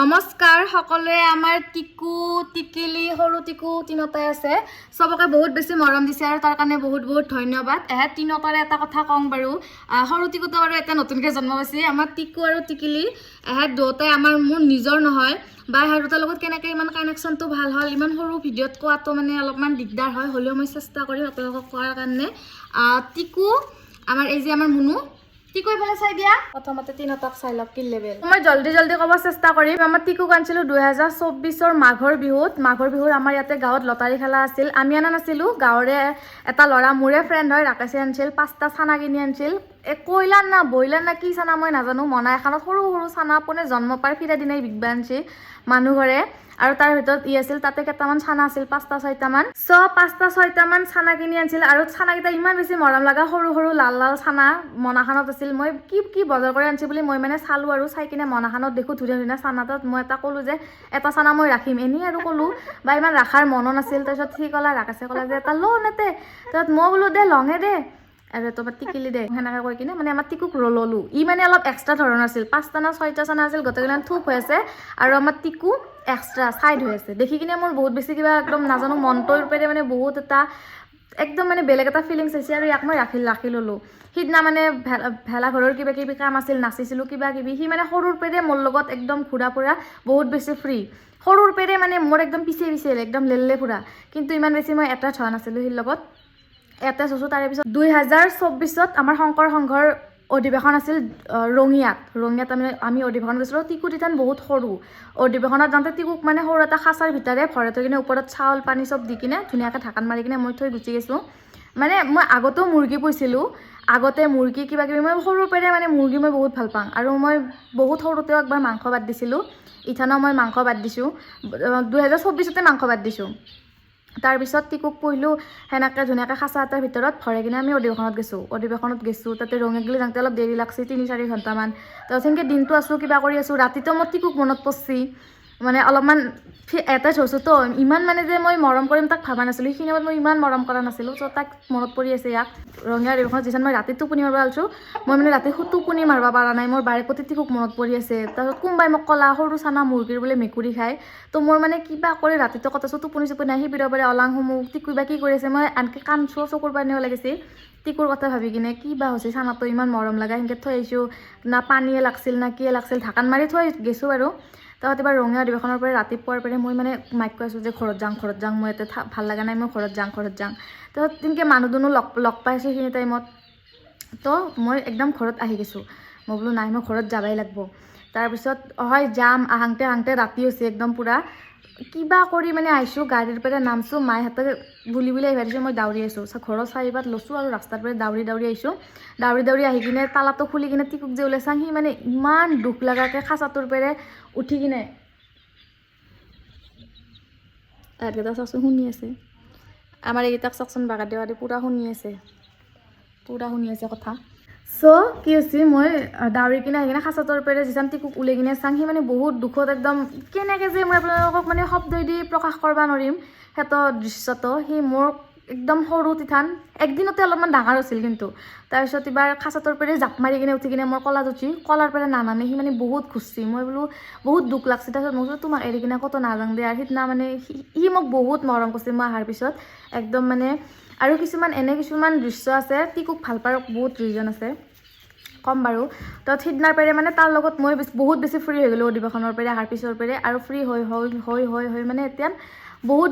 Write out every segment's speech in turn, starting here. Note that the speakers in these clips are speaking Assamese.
নমস্কাৰ সকলোৱে আমাৰ টিকু টিকিলি সৰু টিকু তিনটাই আছে সবকে বহুত বেছি মৰম দিছে আৰু তাৰ কাৰণে বহুত বহুত ধন্যবাদ এহে তিনটাৰে এটা কথা কম বাৰু সৰু টিকুটো আৰু এটা নতুনকৈ জন্ম পাইছে আমাৰ টিকু আৰু টিকিলি এহে দুটাই আমাৰ মোৰ নিজৰ নহয় বাই হাৰুতাৰ লগত কেনেকৈ ইমান কানেকশ্যনটো ভাল হ'ল ইমান সৰু ভিডিঅ'ত কোৱাটো মানে অলপমান দিগদাৰ হয় হ'লেও মই চেষ্টা কৰিম আপোনালোকক কোৱাৰ কাৰণে টিকু আমাৰ এই যে আমাৰ মুনু টিকু ইফালে চাই দিয়া প্ৰথমতে তিনটাক চাই লওক কি লেভেল মই জলদি ক'ব চেষ্টা কৰিম আমাৰ টিকুক আনিছিলোঁ 2024ৰ মাঘৰ বিহুৰ আমাৰ ইয়াতে গাঁৱত লটাৰী খেলা আছিল আমি আনা নাছিলোঁ গাঁৱৰে এটা ল'ৰা মোৰে ফ্ৰেণ্ড হয় ৰাকেশে আনিছিল 5টা চানা কিনি আনিছিল কয়লাৰ না বইলাৰ না কি চানা মই নাজানো মনা এখনত সৰু সৰু চানা পোনে জন্ম পাই ফিৰা দিনাই বিকবা আনছি মানুহ ঘৰে আৰু তাৰ ভিতৰত আছিল তাতে কেইটামান চানা আছিল 5টা 6টা মান 5টা 6টা মান চানা কিনি আনিছিল আৰু চানাকেইটা ইমান বেছি মৰম লগা সৰু সৰু লাল লাল চানা মনাখানত আছিল মই কি বজাৰ কৰি আনিছি বুলি মই মানে চালো আৰু চাই কিনে মনাখানত দেখো ধুনীয়া ধুনীয়া চানাটোত মই এটা ক'লো যে এটা চানা মই ৰাখিম এনেই আৰু ক'লো বা ইমান ৰাখাৰ মনো নাছিল তাৰপিছত সি ক'লা ৰাকেশে ক'লা যে এটা ল নেতে তাৰপিছত মই বোলো দে লঙে দে আৰু তোমাৰ টিকিলি দে সেনেকৈ কৈ কিনে মানে আমাৰ টিকুক ল'লোঁ ই মানে অলপ এক্সট্ৰা ধৰণৰ আছিল 5টা না 6টা চানা আছিল গোটেইকেইটা থুপ হৈ আছে আৰু আমাৰ টিকু এক্সট্ৰা চাইড হৈ আছে দেখি কিনে মোৰ বহুত বেছি কিবা একদম নাজানো মনটোৰ পেৰে মানে বহুত এটা একদম মানে বেলেগ এটা ফিলিংছ হৈছে আৰু ইয়াক মই ৰাখি ল'লোঁ সিদিনা মানে ভেলাঘৰৰ কিবা কিবি কাম আছিল নাচিছিলোঁ কিবা কিবি সি মানে সৰুৰ পেৰে মোৰ লগত একদম ঘূৰা ফুৰা বহুত বেছি ফ্ৰী সৰুৰ পেৰে মানে মোৰ একদম পিছে একদম লেলে ফুৰা কিন্তু ইমান বেছি মই এটাচ হোৱা নাছিলোঁ সিৰ লগত এটাচ হৈছোঁ তাৰে পিছত 2024ত আমাৰ শংকৰ সংঘৰ অধিৱেশন আছিল ৰঙিয়াত আমি অধিৱেশন গৈছিলোঁ টিকু তিতান বহুত সৰু অধিৱেশনত যাওঁতে টিকুক মানে সৰু এটা খাচাৰ ভিতৰে ভৰাই থৈ কিনে ওপৰত চাউল পানী চব দি কিনে ধুনীয়াকৈ ঢাকান মাৰি কিনে মই থৈ গুচি গৈছোঁ মানে মই আগতেও মুৰ্গী পুহিছিলোঁ আগতে মুৰ্গী কিবা কিবি মই সৰুৰ পৰাই মানে মুৰ্গী মই বহুত ভাল পাওঁ আৰু মই বহুত সৰুতেও একবাৰ মাংস বাদ দিছিলোঁ ইথানো মই মাংস বাদ দিছোঁ 2024তে মাংস বাদ দিছোঁ তাৰপিছত টিকুক পুহিলোঁ সেনেকৈ ধুনীয়াকৈ খাচা এটাৰ ভিতৰত ভৰাই কিনে আমি অধিৱেশনত গৈছোঁ তাতে ৰঙিয়াত গ'লে যাওঁতে অলপ দেৰি লাগছে 3-4 ঘণ্টামান তাৰপিছত সেনেকৈ দিনটো আছোঁ কিবা কৰি আছোঁ ৰাতিটো মোৰ টিকুক মনত পৰছি মানে অলপমান এটাচ হৈছোঁ তো ইমান মানে যে মই মৰম কৰিম তাক ভাবা নাছিলোঁ সেইখিনি মই ইমান মৰম কৰা নাছিলোঁ ত' তাক মনত পৰি আছে ইয়াক ৰঙিয়া অধিৱেশনত যিখন মই ৰাতি টোপনি মাৰিব আলছোঁ মই মানে ৰাতি টোপনি মাৰিব পৰা নাই মোৰ বাৰে প্ৰতি টিকুক মনত পৰি আছে তাৰপিছত কোনোবাই মোক ক'লা সৰু চানা মুৰ্গীৰ বোলে মেকুৰী খায় তো মোৰ মানে কিবা কৰি ৰাতিটো কটাইছোঁ টোপনি নাহি বিৰবাৰে অলাংসমূহ টিকু বা কি কৰি আছে মই আনকি কান্দছোঁ চকুৰ পানীও লাগিছে টিকুৰ কথা ভাবি কিনে কি বা হৈছে চানাটো ইমান মৰম লগা সেনেকৈ থৈ আহিছোঁ না পানীয়ে লাগছিল না কিয়ে লাগছিল ঢাকান মাৰি থৈ গৈছোঁ বাৰু তাৰপিছত এবাৰ ৰঙিয়া অধিৱেশনৰ পৰা ৰাতিপুৱাৰ পৰা মই মানে মাইক কৈ আছোঁ যে ঘৰত যাওঁ মই ইয়াতে ভাল লগা নাই মই ঘৰত যাওঁ তাৰপিছত তেনেকৈ মানুহ দুনুহ লগ পাইছোঁ সেইখিনি টাইমত তো মই একদম ঘৰত আহি গৈছোঁ মই বোলো নাই মই ঘৰত যাবই লাগিব তাৰপিছত হয় যাম আহোঁতে ৰাতি হৈছে একদম পূৰা কিবা কৰি মানে আহিছোঁ গাড়ীৰ পৰা নামছোঁ মায়ে হাতে বুলি ভাবিছোঁ মই দাউৰি আছোঁ ঘৰৰ চাৰিবাত লৈছোঁ আৰু ৰাস্তাৰ পৰা দাউৰি আহিছোঁ দাউৰি আহি কিনে তালাটো খুলি কিনে টিকুক যে ওলাই চাং সি মানে ইমান দুখ লগাকৈ খাচাটোৰ পৰা উঠি কিনে এইকেইটা চাওকচোন শুনি আছে আমাৰ এইকেইটাক চাওকচোন বাগাদি পূৰা শুনি আছে কথা চ' কি হৈছে মই দাউৰি কিনে আহি কিনে খাচাটোৰ পৰা যিজন টিকুক ওলাই কিনে চাং সি মানে বহুত দুখত একদম কেনেকৈ যে মই আপোনালোকক মানে শব্দই প্ৰকাশ কৰিব নোৱাৰিম সিহঁতৰ দৃশ্যটো সি মোৰ একদম সৰু তিথান একদিনতে অলপমান ডাঙৰ হৈছিল কিন্তু তাৰপিছত এবাৰ খাচাটোৰ পৰা জাপ মাৰি কিনে উঠি কিনে মোৰ কলাত উঠি কলাৰ পৰা নানামে সি মানে বহুত ঘুচছি মই বোলো বহুত দুখ লাগছে তাৰপিছত মই বোলো তোমাক এৰি কিনে ক'তো নাযাওঁ দে আৰু সিদিনা মানে সি মোক বহুত মৰম কৰিছে মই অহাৰ পিছত একদম মানে আৰু কিছুমান দৃশ্য আছে টিকুক ভাল পোৱাৰ বহুত ৰিজন আছে কম বাৰু তো সিদিনাৰ পৰা মানে তাৰ লগত মই বহুত বেছি ফ্ৰী হৈ গ'লোঁ অধিৱেশনৰ পৰা অহাৰ পিছৰ পৰা আৰু ফ্ৰী হৈ মানে এতিয়া বহুত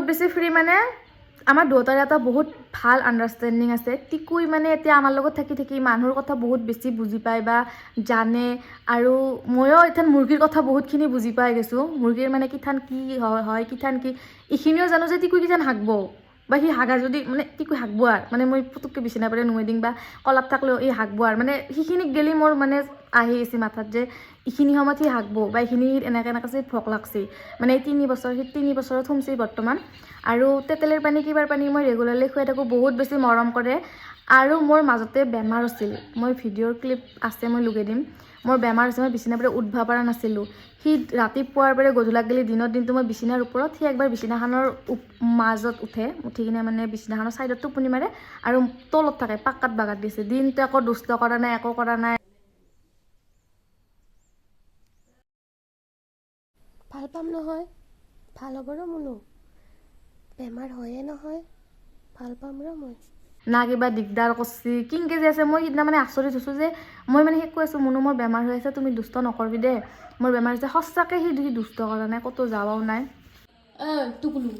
বেছি ফ্ৰী মানে আমাৰ দুয়োটাৰে এটা বহুত ভাল আণ্ডাৰষ্টেণ্ডিং আছে টিকুই মানে এতিয়া আমাৰ লগত থাকি মানুহৰ কথা বহুত বেছি বুজি পায় বা জানে আৰু ময়ো এতিয়া মুৰ্গীৰ কথা বহুতখিনি বুজি পাই গৈছোঁ মুৰ্গীৰ মানে কিঠান কি হয় কিঠান কি এইখিনিও জানো যে টিকুই কিঠান হাগব বা সি হাগা যদি মানে টিকুই হাগব আৰু মানে মই পুতুককৈ বিচনা পৰা নুমাই দিম বা কলাত থাকলেও এই হাগব আৰু মানে সেইখিনিক গেলি মোৰ মানে আহি গৈছে মাথাত যে এইখিনি সময়ত সি হাগব বা এইখিনি এনেকৈ ভোক লাগছে মানে 3 বছৰত সোমছে বৰ্তমান আৰু তেতেলীৰ পানী কিবাৰ পানী মই ৰেগুলাৰলি খুৱাই থাকোঁ বহুত বেছি মৰম কৰে আৰু মোৰ মাজতে বেমাৰ আছিল মই ভিডিঅ'ৰ ক্লিপ আছে মই লগাই দিম মোৰ বেমাৰ হৈছে মই বিচনাৰ পৰা উঠবা পৰা নাছিলোঁ সি ৰাতিপুৱাৰ পৰা গধূলাক গেলি দিনটো মই বিচনাৰ ওপৰত সি একবাৰ বিচনাখনৰ মাজত উঠি কিনে মানে বিচনাখনৰ ছাইডত টোপনি মাৰে আৰু তলত থাকে পাক্কাত বাগাত দিছে দিনটো একো দুষ্ট কৰা নাই একো কৰা নাই ভাল পাম নহয়, ভাল হ'ব ৰ মুনু, বেমাৰ হয়ে নহয়, ভাল পাম ৰ মই। না কিবা দিগদাৰ কৰছি কিনকে যে আছে। মই সিদিনা মানে আচৰিত হৈছোঁ যে মই মানে সেই কৈ আছোঁ মুনু মোৰ বেমাৰ হৈ আছে, তুমি দুষ্ট নকৰবি দে, মোৰ বেমাৰ হৈছে। সঁচাকৈ সি দুষ্ট কৰা নাই, ক'তো যাৱাও নাই। টুকুলু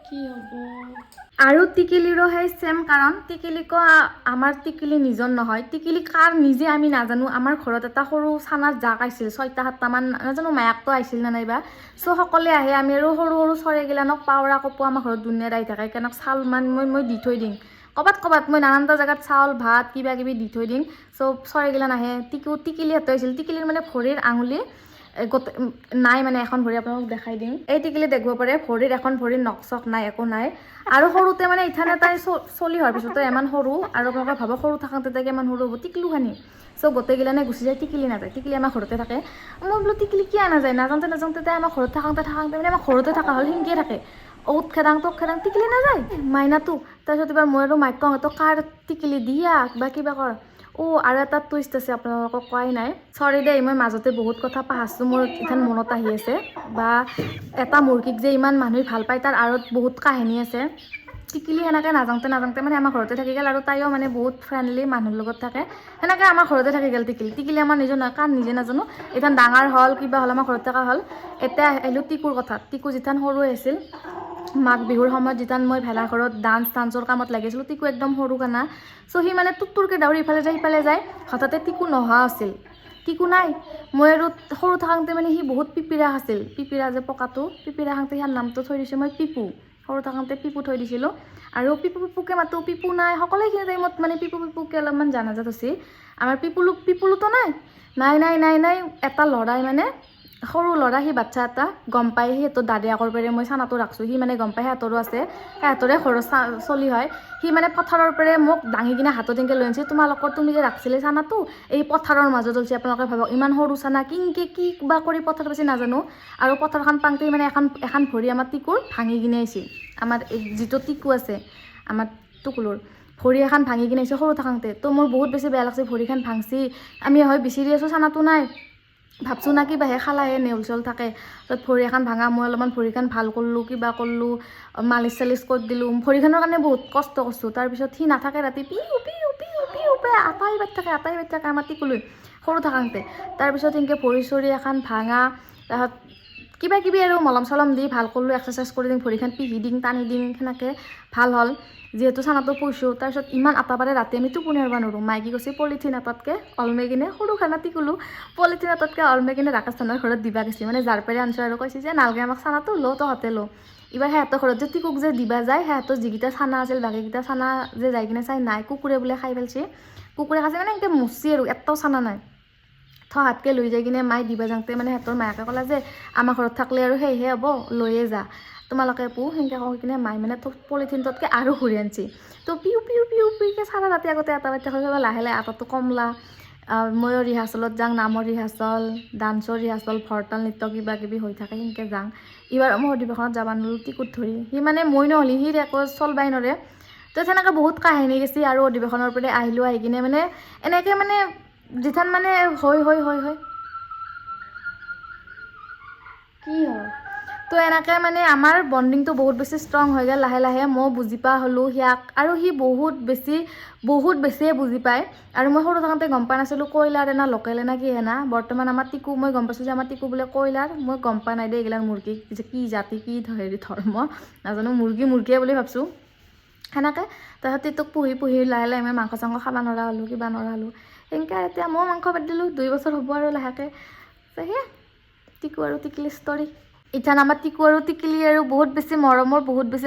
কি হ'ব? আৰু টিকিলিৰো সেই চেম কাৰণ। টিকিলিকো আমাৰ টিকিলি নিজৰ নহয়, টিকিলি কাৰ নিজে আমি নাজানো। আমাৰ ঘৰত এটা সৰু চানাৰ জাক আহিছিল, 6-7টামান, নাজানো মায়াকটো আহিছিল নে নাইবা। চ' সকলোৱে আহে, আমি আৰু সৰু সৰু চৰাইগিলানক পাৱৰা কপোৱা আমাৰ ঘৰত দুনিয়াত আহি থাকে, কেনেক চাউল মান মই দি থৈ দিম ক'বাত মই নানানটা জেগাত চাউল ভাত কিবা কিবি দি থৈ দিম। চ' চৰাইগিলান আহে। টিকিলিহঁত আহিছিল, টিকিলিৰ মানে ভৰিৰ আঙুলি গোটেই নাই, মানে এখন ভৰি আপোনালোক দেখাই দিম। এই টিকিলি দেখিব পাৰে ভৰিৰ এখন ভৰিৰ নখ চখ নাই, একো নাই। আৰু সৰুতে মানে ইথানে তাই চলি হোৱাৰ পিছতো ইমান সৰু, আৰু আপোনালোকে ভাবক সৰু থাকোঁতে তাই কিমান সৰু হ'ব, টিকলুখানি। চ' গোটেইগিলানে গুচি যায়, টিকিলি নাযায়। টিকিলি আমাৰ ঘৰতে থাকে। মই বোলো টিকিলি কিয় নাযায়, নাযাওঁতে তাই আমাৰ ঘৰত থাকোঁতে মানে আমাৰ ঘৰতে থকা হ'ল, সেনেকৈ থাকে। ঔত খেদাং তক খেদাং, টিকিলি নাযায় মাইনাটো। তাৰপিছত এবাৰ মই আৰু মাইক কওঁ, কাৰ টিকিলি দিয়া বা কিবা কৰ। আৰু এটা টুইষ্ট আছে, আপোনালোকক কোৱাই নাই। চৰি দেই, মই মাজতে বহুত কথা পাহৰিছোঁ, মোৰ ইথান মনত আহি আছে। বা এটা মুৰ্গীক যে ইমান মানুহে ভাল পায়, তাৰ আঁৰত বহুত কাহিনী আছে। টিকিলি সেনেকৈ নাযাওঁতে মানে আমাৰ ঘৰতে থাকি গ'ল, আৰু তাইও মানে বহুত ফ্ৰেণ্ডলি মানুহৰ লগত থাকে। সেনেকৈ আমাৰ ঘৰতে থাকি গ'ল টিকিলি আমাৰ নিজৰ নহয়, কাৰ নিজে নাজানো। ইথান ডাঙৰ হ'ল, কিবা হ'ল, আমাৰ ঘৰত থকা হ'ল। এতিয়া আহিলোঁ টিকুৰ কথাত। টিকু যিথান সৰু আছিল, মাঘ বিহুৰ সময়ত যিথান মই ভেলাঘৰত ডান্সৰ কামত লাগিছিলোঁ, টিকু একদম সৰু কানা। চ' সি মানে টুকটুৰকৈ দাউৰি ইফালে যায়। হঠাতে টিকু নোহোৱা আছিল, টিকু নাই। মই আৰু সৰু থাকোঁতে মানে সি বহুত পিপিৰা আছিল, পিপিৰা যে পকাটো, পিপিৰা খাওঁতে সিয়াৰ নামটো থৈ দিছোঁ মই পিপু। সৰু থাকোঁতে পিপু থৈ দিছিলোঁ। আৰু পিপুকে মাতো, পিপু নাই। সকলোখিনি টাইমত মানে পিপুকে অলপমান জানাজাত হৈছে। আমাৰ পিপুলুতো নাই। এটা ল'ৰাই মানে সৰু ল'ৰা, সি বাচ্ছা এটা গম পায়, সিহঁতৰ দাদাকৰ পেৰে মই চানাটো ৰাখছোঁ। সি মানে গম পায় সিহঁতৰো আছে, সিহঁতৰে ঘৰৰ চলি হয়। সি মানে পথাৰৰ পৰা মোক দাঙি কিনে হাতত এনেকৈ লৈ আনিছে, তুমি যে ৰাখিছিলে চানাটো, এই পথাৰৰ মাজত হৈছে। আপোনালোকে ভাবক ইমান সৰু চানা কিনকে কি বা কৰি পথাৰ পাইছে নাজানো। আৰু পথাৰখন পাওঁতে মানে এখন ভৰি আমাৰ টিকুৰ ভাঙি কিনে আহিছে। আমাৰ যিটো টিকু আছে আমাৰ টুকুলৰ, ভৰি এখন ভাঙি কিনে আহিছে সৰু থাকোঁতে। তো মোৰ বহুত বেছি বেয়া লাগছে, ভৰিখন ভাঙছি। আমি হয় বিচাৰি আছোঁ, চানাটো নাই। ভাবছোঁ না কিবাহে খালাহে, নেউল চেউল থাকে। তাত ভৰি এখন ভাঙা, মই অলপমান ভৰিখন ভাল কৰিলোঁ, কিবা কৰিলোঁ, মালিচ চালিচ কৰি দিলোঁ। ভৰিখনৰ কাৰণে বহুত কষ্ট কৰিছোঁ। তাৰপিছত সি নাথাকে, ৰাতি পিউ আটাই বাট থাকে আমাৰ টিকুলৈ, সৰু থাকোঁতে। তাৰপিছত সেনেকৈ ভৰি চৰি এখন ভাঙা, তাৰপিছত কিবা কিবি আৰু মলম চলম দি ভাল কৰিলোঁ, এক্সাৰচাইজ কৰি দিম, ভৰিখন পিহি দিম, টানি দিম, সেনেকৈ ভাল হ'ল। যিহেতু চানাটো পুহিছোঁ, তাৰপিছত ইমান আটা পাৰে ৰাতি আমি টোপনি মাৰিব নোৱাৰোঁ। মাইকি কৈছে পলিথিন এটাতকৈ অলমাই কিনে, সৰু খানা টিকুলো, পলিথিন এটাতকৈ অলমাই কিনে ৰাকেশ চানৰ ঘৰত দিবা গৈছে। মানে যাৰ পেৰে আনছোঁ আৰু কৈছে যে নালগে আমাক চানাটো, তহঁতে ল। এইবাৰ সিহঁতৰ ঘৰত যে টিকুক যে দিবা যায়, সিহঁতৰ যিকেইটা চানা আছিল, বাকীকেইটা চানা যে যাই কিনে চাই নাই, কুকুৰে বোলে খাই পেলাইছে। কুকুৰে খাইছে মানে এনেকৈ মচি আৰু এটাও চানা নাই। হাতকৈ লৈ যাই কিনে মায়ে দিবা যাওঁতে মানে সিহঁতৰ মায়াকে ক'লে যে আমাৰ ঘৰত থাকলে আৰু সেয়েহে হ'ব, লৈয়ে যা তোমালোকে সেনেকৈ কৈ কিনে মায়ে মানে পলিথিনটোতকৈ আৰু ঘূৰি আনিছে। তো পিউকৈ চাৰা ৰাতি আগতে এটা বাচ্চা হৈ যাব, লাহে আটাটো কমলা। ময়ো ৰিহাৰ্চেলত যাওঁ, নামৰ ৰিহাৰ্চেল, ডান্সৰ ৰিহাৰ্চেল, ভৰতাল নৃত্য কিবা কিবি হৈ থাকে, সেনেকৈ যাওঁ। এইবাৰ মই অধিৱেশনত যাব নোৱাৰিলোঁ, টিকুট ধৰি। সি মানে মই নহ'লে সি একো চলবাই নৰে। তো তেনেকৈ বহুত কাহিনী গেছি। আৰু অধিৱেশনৰ পৰা আহিলোঁ, আহি কিনে মানে এনেকৈ মানে যিথান মানে হয় কি হয়। তো এনেকৈ মানে আমাৰ বণ্ডিংটো বহুত বেছি ষ্ট্ৰং হৈ গ'ল। লাহে মই বুজি পোৱা হ'লোঁ সিয়াক, আৰু সি বহুত বেছিয়ে বুজি পায়। আৰু মই সৰু থাকোঁতে গম পোৱা নাছিলোঁ কয়লাৰ না লোকেল না কি না। বৰ্তমান আমাৰ টিকু, মই গম পাইছোঁ যে আমাৰ টিকু বোলে কয়লাৰ। মই গম পোৱা নাই দেই এইগিলাক মুৰ্গী যে কি জাতি, কি ধৰ্ম নাজানো, মুৰ্গীয়ে বুলি ভাবছোঁ। সেনেকৈ তাৰপিছত টিকুক পুহি লাহে মই মাংস চাংস খাব নোৱাৰা হ'লোঁ, কিবা নোৱাৰা হ'লোঁ। সেনেকৈ এতিয়া মই মাংস বাদ দিলোঁ, 2 বছৰ হ'ব আৰু লাহেকৈ। সেয়ে টিকু আৰু টিকলি ষ্টৰী। ইথান আমাৰ টিকু আৰু টিকলি আৰু বহুত বেছি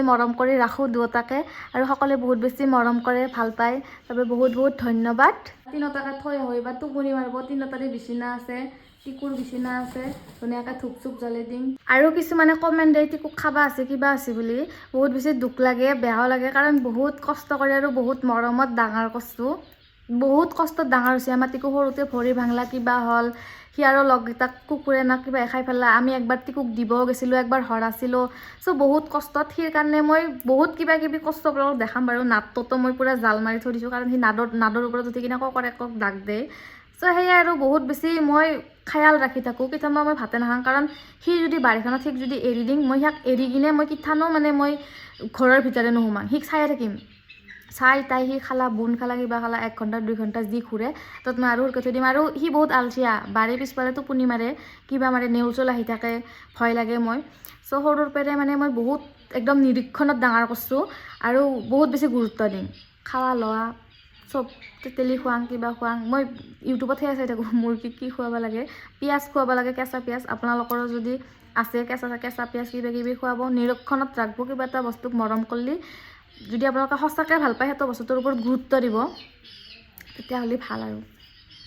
মৰম কৰি ৰাখোঁ দুয়োটাকে। আৰু সকলোৱে বহুত বেছি মৰম কৰে, ভাল পায়। তাৰবাবে বহুত ধন্যবাদ। তিনিওটাকে থৈ হৈ বা টোপনি মাৰিব, তিনিওটাৰে বিচনা আছে, টিকুৰ বিচনা আছে, ধুনীয়াকৈ ধূপ চুপ জ্বলাই দিম। আৰু কিছুমানে কমেণ্ট দিয়ে টিকুক খাবা আছে কিবা আছে বুলি, বহুত বেছি দুখ লাগে, বেয়াও লাগে। কাৰণ বহুত কষ্ট কৰি আৰু বহুত মৰমত ডাঙৰ কৰিছোঁ, বহুত কষ্টত ডাঙৰ হৈছে। আমাৰ টিকু সৰুতে ভৰি ভাঙলা, কিবা হ'ল, সি আৰু লগকেইটাক কুকুৰে না কিবা খাই পেলা। আমি একবাৰ টিকুক দিবও গৈছিলোঁ, একবাৰ হৰাইছিলোঁ। চ' বহুত কষ্টত, সিৰ কাৰণে মই বহুত কিবা কিবি কষ্ট দেখাম বাৰু। নাদটোতো মই পূৰা জাল মাৰি থৈ দিছোঁ, কাৰণ সি নাদৰ ওপৰত উঠি কিনে কক দাগ দিয়ে। চ' সেয়াই আৰু বহুত বেছি মই খায়াল ৰাখি থাকোঁ কেতিয়াবা মই ভাতে নাখাওঁ কাৰণ সি যদি বাৰীখনত সিক যদি এৰি দিম মই সিয়াক এৰি কিনে মই কিঠানো মানে মই ঘৰৰ ভিতৰে নোসোমাম সিক চায়ে থাকিম চাই তাই সি খালা বুন খালা কিবা খালা 1 ঘণ্টা 2 ঘণ্টা যি ঘূৰে তত মই আৰু উৰকে থৈ দিম আৰু সি বহুত আলচিয়া বাৰীৰ পিছফালে টোপনি মাৰে কিবা মাৰে নেউল আহি থাকে ভয় লাগে মই চ' সৰুৰ পৰাই মানে মই বহুত একদম নিৰীক্ষণত ডাঙৰ কৰিছোঁ আৰু বহুত বেছি গুৰুত্ব দিম খাৱা লোৱা চব তেতেলি খুৱাং কিবা খুৱাং মই ইউটিউবত চাই থাকোঁ মুৰ্গীক কি খুৱাব লাগে পিঁয়াজ খুৱাব লাগে কেঁচা পিঁয়াজ আপোনালোকৰো যদি আছে কেঁচা পিঁয়াজ কিবা কিবি খুৱাব নিৰীক্ষণত ৰাখিব কিবা এটা বস্তুক মৰম কৰিলে যদি আপোনালোকে সঁচাকৈ ভাল পায় সেইটো বস্তুটোৰ ওপৰত গুৰুত্ব দিব তেতিয়াহ'লে ভাল আৰু